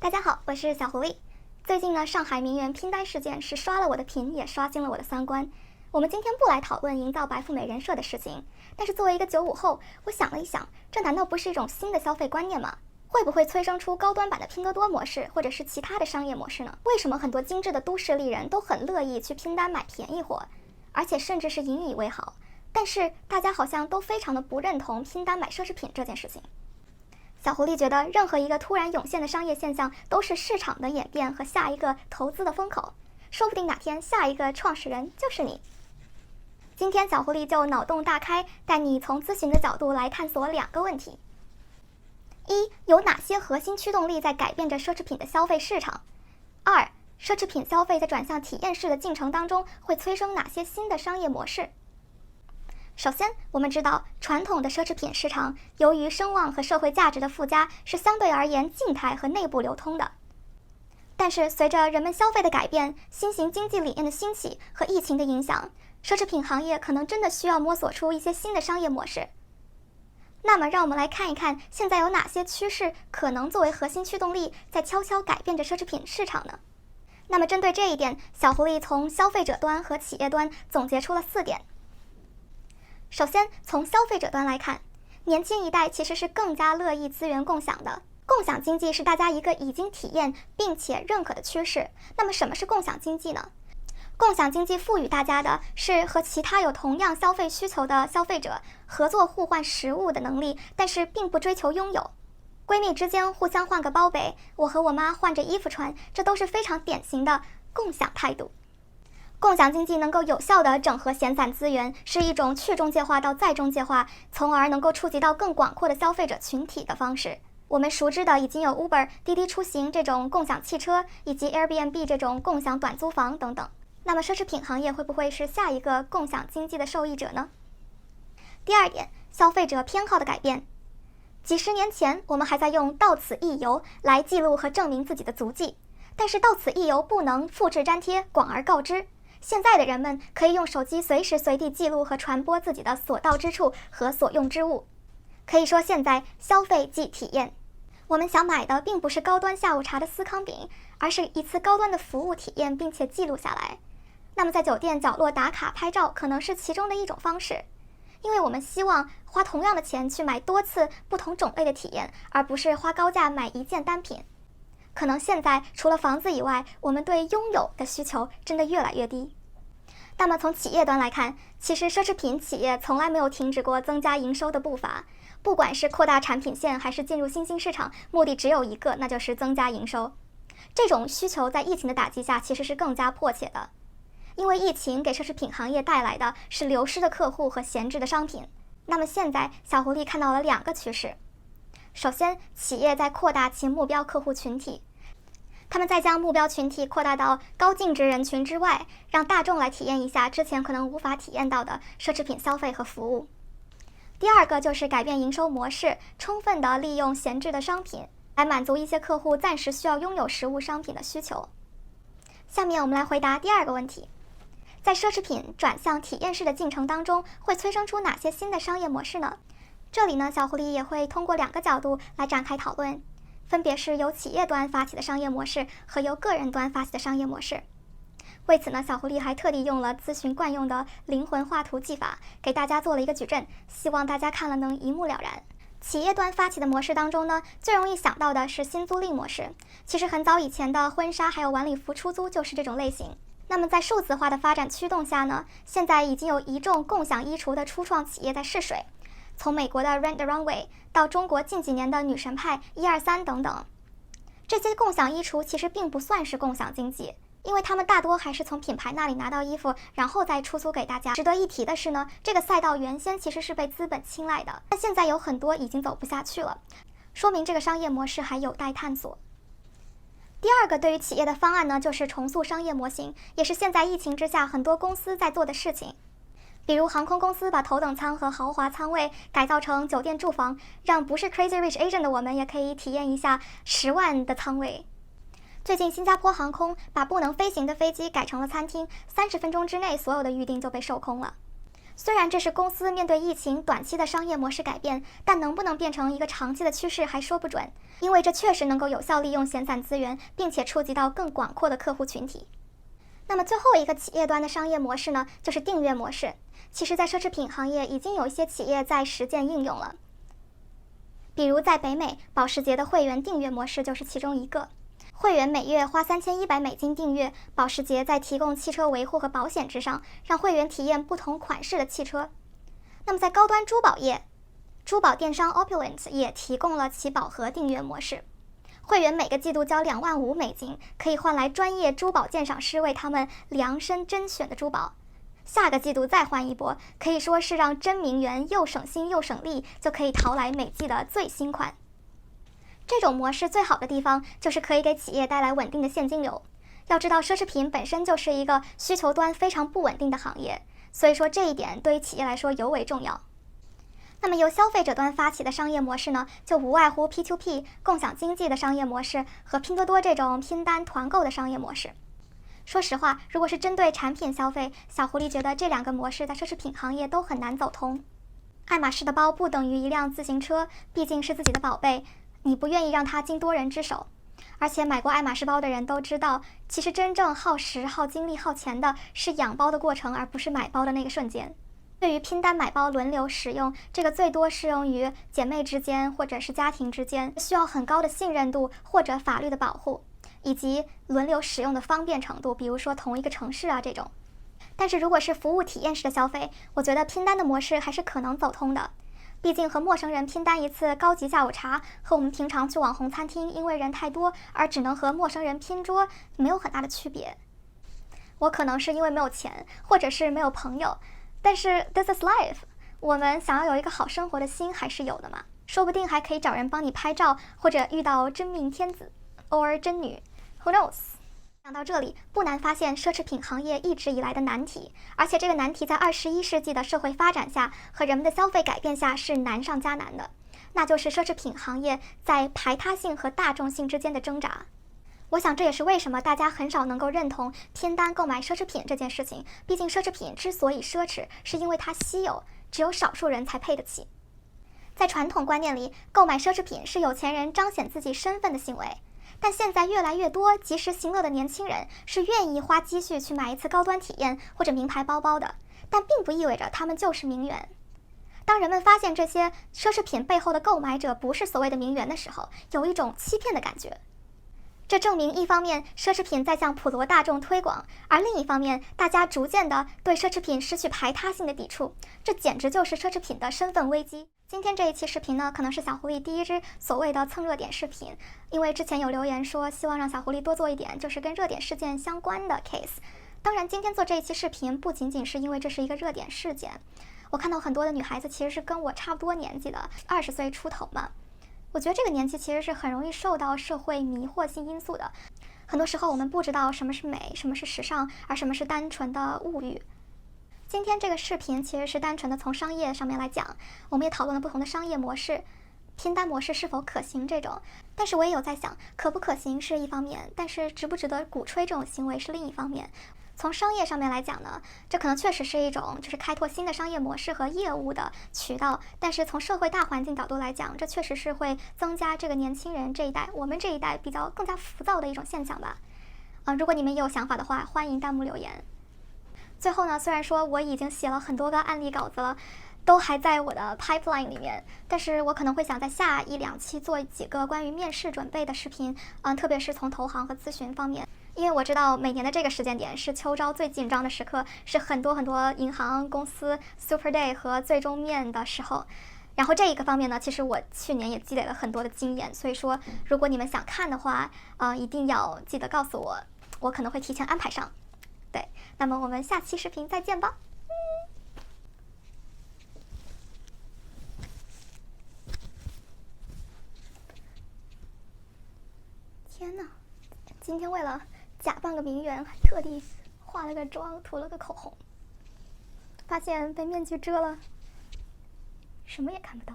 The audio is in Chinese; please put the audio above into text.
大家好，我是小狐狸。最近呢，上海名媛拼单事件是刷了我的屏，也刷新了我的三观。我们今天不来讨论营造白富美人设的事情，但是作为一个95后，我想了一想，这难道不是一种新的消费观念吗？会不会催生出高端版的拼多多模式，或者是其他的商业模式呢？为什么很多精致的都市丽人都很乐意去拼单买便宜货，而且甚至是引以为豪？但是大家好像都非常的不认同拼单买奢侈品这件事情。小狐狸觉得，任何一个突然涌现的商业现象都是市场的演变和下一个投资的风口，说不定哪天下一个创始人就是你。今天小狐狸就脑洞大开，带你从咨询的角度来探索2个问题：一，有哪些核心驱动力在改变着奢侈品的消费市场？2，奢侈品消费在转向体验式的进程当中会催生哪些新的商业模式？首先，我们知道传统的奢侈品市场由于声望和社会价值的附加，是相对而言静态和内部流通的。但是随着人们消费的改变、新型经济理念的兴起和疫情的影响，奢侈品行业可能真的需要摸索出一些新的商业模式。那么让我们来看一看，现在有哪些趋势可能作为核心驱动力，在悄悄改变着奢侈品市场呢？那么针对这一点，小狐狸从消费者端和企业端总结出了4点。首先，从消费者端来看，年轻一代其实是更加乐意资源共享的。共享经济是大家一个已经体验并且认可的趋势。那么什么是共享经济呢？共享经济赋予大家的是和其他有同样消费需求的消费者合作互换实物的能力，但是并不追求拥有。闺蜜之间互相换个包呗，我和我妈换着衣服穿，这都是非常典型的共享态度。共享经济能够有效地整合闲散资源，是一种去中介化到再中介化，从而能够触及到更广阔的消费者群体的方式。我们熟知的已经有 Uber、滴滴出行这种共享汽车，以及 Airbnb 这种共享短租房等等。那么奢侈品行业会不会是下一个共享经济的受益者呢？第2点，消费者偏好的改变。几十年前，我们还在用到此一游来记录和证明自己的足迹，但是到此一游不能复制粘贴，广而告之。现在的人们可以用手机随时随地记录和传播自己的所到之处和所用之物。可以说现在消费即体验，我们想买的并不是高端下午茶的司康饼，而是一次高端的服务体验，并且记录下来。那么在酒店角落打卡拍照可能是其中的一种方式，因为我们希望花同样的钱去买多次不同种类的体验，而不是花高价买一件单品。可能现在除了房子以外，我们对拥有的需求真的越来越低。那么从企业端来看，其实奢侈品企业从来没有停止过增加营收的步伐，不管是扩大产品线还是进入新兴市场，目的只有一个，那就是增加营收。这种需求在疫情的打击下其实是更加迫切的，因为疫情给奢侈品行业带来的是流失的客户和闲置的商品。那么现在小狐狸看到了2个趋势。首先，企业在扩大其目标客户群体，他们在将目标群体扩大到高净值人群之外，让大众来体验一下之前可能无法体验到的奢侈品消费和服务。第2个就是改变营收模式，充分地利用闲置的商品，来满足一些客户暂时需要拥有实物商品的需求。下面我们来回答第2个问题，在奢侈品转向体验式的进程当中，会催生出哪些新的商业模式呢？这里呢，小狐狸也会通过2个角度来展开讨论，分别是由企业端发起的商业模式和由个人端发起的商业模式。为此呢，小狐狸还特地用了咨询惯用的灵魂画图技法，给大家做了一个矩阵，希望大家看了能一目了然。企业端发起的模式当中呢，最容易想到的是新租赁模式。其实很早以前的婚纱还有晚礼服出租就是这种类型。那么在数字化的发展驱动下呢，现在已经有一众共享衣橱的初创企业在试水，从美国的 Rent the Runway 到中国近几年的女神派123等等。这些共享衣橱其实并不算是共享经济，因为他们大多还是从品牌那里拿到衣服，然后再出租给大家。值得一提的是呢，这个赛道原先其实是被资本青睐的，但现在有很多已经走不下去了，说明这个商业模式还有待探索。第2个对于企业的方案呢，就是重塑商业模型，也是现在疫情之下很多公司在做的事情。比如航空公司把头等舱和豪华舱位改造成酒店住房，让不是 Crazy Rich Asian 的我们也可以体验一下10万的舱位。最近新加坡航空把不能飞行的飞机改成了餐厅，30分钟之内所有的预订就被售空了。虽然这是公司面对疫情短期的商业模式改变，但能不能变成一个长期的趋势还说不准，因为这确实能够有效利用闲散资源，并且触及到更广阔的客户群体。那么最后一个企业端的商业模式呢，就是订阅模式。其实在奢侈品行业已经有一些企业在实践应用了，比如在北美，保时捷的会员订阅模式就是其中一个。会员每月花$3100订阅，保时捷在提供汽车维护和保险之上，让会员体验不同款式的汽车。那么在高端珠宝业，珠宝电商 Opulent 也提供了其宝盒订阅模式。会员每个季度交$25,000，可以换来专业珠宝鉴赏师为他们量身甄选的珠宝。下个季度再换一波，可以说是让真名媛又省心又省力，就可以淘来每季的最新款。这种模式最好的地方就是可以给企业带来稳定的现金流。要知道，奢侈品本身就是一个需求端非常不稳定的行业，所以说这一点对于企业来说尤为重要。那么由消费者端发起的商业模式呢，就无外乎 P2P 共享经济的商业模式和拼多多这种拼单团购的商业模式。说实话，如果是针对产品消费，小狐狸觉得这两个模式在奢侈品行业都很难走通。爱马仕的包不等于一辆自行车，毕竟是自己的宝贝，你不愿意让它经多人之手。而且买过爱马仕包的人都知道，其实真正耗时、耗精力、耗钱的是养包的过程，而不是买包的那个瞬间。对于拼单买包轮流使用，这个最多适用于姐妹之间或者是家庭之间，需要很高的信任度或者法律的保护，以及轮流使用的方便程度，比如说同一个城市啊这种。但是如果是服务体验式的消费，我觉得拼单的模式还是可能走通的。毕竟和陌生人拼单一次高级下午茶，和我们平常去网红餐厅因为人太多而只能和陌生人拼桌没有很大的区别。我可能是因为没有钱，或者是没有朋友，但是 this is life， 我们想要有一个好生活的心还是有的嘛，说不定还可以找人帮你拍照，或者遇到真命天子 or 真女 who knows。 讲到这里，不难发现奢侈品行业一直以来的难题，而且这个难题在21世纪的社会发展下和人们的消费改变下是难上加难的，那就是奢侈品行业在排他性和大众性之间的挣扎。我想这也是为什么大家很少能够认同拼单购买奢侈品这件事情，毕竟奢侈品之所以奢侈，是因为它稀有，只有少数人才配得起。在传统观念里，购买奢侈品是有钱人彰显自己身份的行为，但现在越来越多及时行乐的年轻人是愿意花积蓄去买一次高端体验或者名牌包包的，但并不意味着他们就是名媛。当人们发现这些奢侈品背后的购买者不是所谓的名媛的时候，有一种欺骗的感觉。这证明一方面奢侈品在向普罗大众推广，而另一方面大家逐渐的对奢侈品失去排他性的抵触，这简直就是奢侈品的身份危机。今天这一期视频呢，可能是小狐狸第一支所谓的蹭热点视频，因为之前有留言说希望让小狐狸多做一点就是跟热点事件相关的 case。 当然今天做这一期视频不仅仅是因为这是一个热点事件，我看到很多的女孩子其实是跟我差不多年纪的，20岁出头嘛。我觉得这个年纪其实是很容易受到社会迷惑性因素的，很多时候我们不知道什么是美，什么是时尚，而什么是单纯的物欲。今天这个视频其实是单纯的从商业上面来讲，我们也讨论了不同的商业模式，拼单模式是否可行这种，但是我也有在想，可不可行是一方面，但是值不值得鼓吹这种行为是另一方面。从商业上面来讲呢，这可能确实是一种就是开拓新的商业模式和业务的渠道，但是从社会大环境角度来讲，这确实是会增加这个年轻人这一代，我们这一代比较更加浮躁的一种现象吧。如果你们也有想法的话，欢迎弹幕留言。最后呢，虽然说我已经写了很多个案例稿子了，都还在我的 pipeline 里面，但是我可能会想在下1、2期做几个关于面试准备的视频，特别是从投行和咨询方面。因为我知道每年的这个时间点是秋招最紧张的时刻，是很多银行公司 Super Day 和最终面的时候。然后这一个方面呢，其实我去年也积累了很多的经验，所以说如果你们想看的话，一定要记得告诉我，我可能会提前安排上。对，那么我们下期视频再见吧。天哪，今天为了假扮个名媛，还特地化了个妆，涂了个口红，发现被面具遮了，什么也看不到。